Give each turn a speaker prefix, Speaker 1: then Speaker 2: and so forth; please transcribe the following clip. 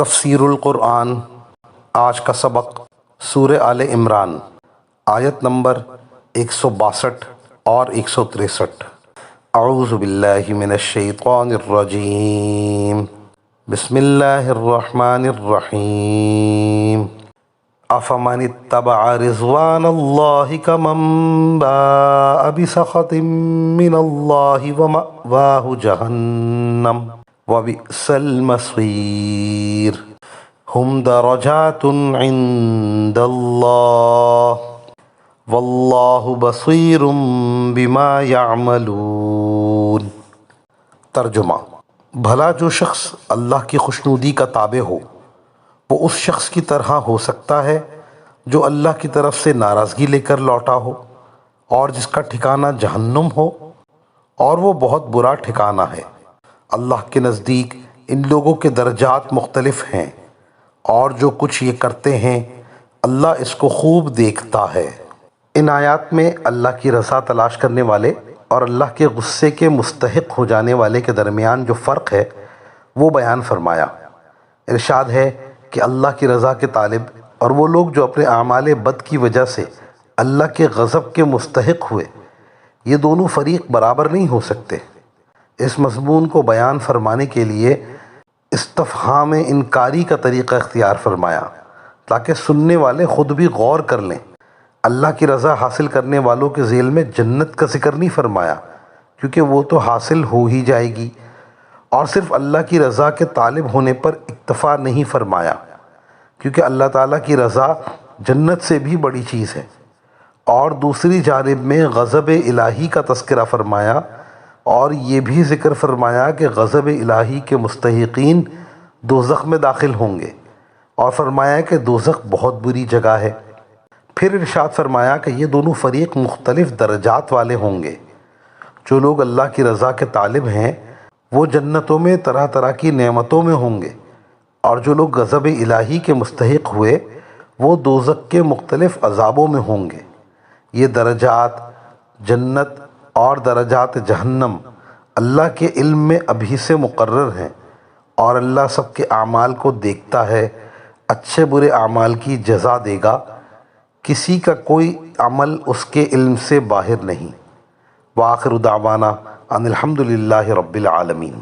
Speaker 1: تفسیر القرآن۔ آج کا سبق سورہ آل عمران آیت نمبر 162 اور 163۔ اعوذ باللہ من الشیطان الرجیم، بسم اللہ الرحمن الرحیم۔ افمن اتبع رضوان اللہ کمن باء بسخط من اللہ ومأواہ جہنم وبئس المصیر۔ ہم درجات عند اللہ واللہ بصیر بما یعملون۔ ترجمہ: بھلا جو شخص اللہ کی خوشنودی کا تابع ہو وہ اس شخص کی طرح ہو سکتا ہے جو اللہ کی طرف سے ناراضگی لے کر لوٹا ہو اور جس کا ٹھکانہ جہنم ہو، اور وہ بہت برا ٹھکانہ ہے۔ اللہ کے نزدیک ان لوگوں کے درجات مختلف ہیں، اور جو کچھ یہ کرتے ہیں اللہ اس کو خوب دیکھتا ہے۔ ان آیات میں اللہ کی رضا تلاش کرنے والے اور اللہ کے غصے کے مستحق ہو جانے والے کے درمیان جو فرق ہے وہ بیان فرمایا۔ ارشاد ہے کہ اللہ کی رضا کے طالب اور وہ لوگ جو اپنے اعمال بد کی وجہ سے اللہ کے غضب کے مستحق ہوئے، یہ دونوں فریق برابر نہیں ہو سکتے۔ اس مضمون کو بیان فرمانے کے لیے استفہام انکاری کا طریقہ اختیار فرمایا تاکہ سننے والے خود بھی غور کر لیں۔ اللہ کی رضا حاصل کرنے والوں کے ذیل میں جنت کا ذکر نہیں فرمایا کیونکہ وہ تو حاصل ہو ہی جائے گی، اور صرف اللہ کی رضا کے طالب ہونے پر اکتفا نہیں فرمایا کیونکہ اللہ تعالیٰ کی رضا جنت سے بھی بڑی چیز ہے، اور دوسری جانب میں غضب الہی کا تذکرہ فرمایا، اور یہ بھی ذکر فرمایا کہ غضب الہی کے مستحقین دوزخ میں داخل ہوں گے، اور فرمایا کہ دوزخ بہت بری جگہ ہے۔ پھر ارشاد فرمایا کہ یہ دونوں فریق مختلف درجات والے ہوں گے۔ جو لوگ اللہ کی رضا کے طالب ہیں وہ جنتوں میں طرح طرح کی نعمتوں میں ہوں گے، اور جو لوگ غضب الہی کے مستحق ہوئے وہ دوزخ کے مختلف عذابوں میں ہوں گے۔ یہ درجات جنت اور درجات جہنم اللہ کے علم میں ابھی سے مقرر ہیں، اور اللہ سب کے اعمال کو دیکھتا ہے، اچھے برے اعمال کی جزا دے گا، کسی کا کوئی عمل اس کے علم سے باہر نہیں۔ وآخر دعوانا ان الحمد للہ رب العالمین۔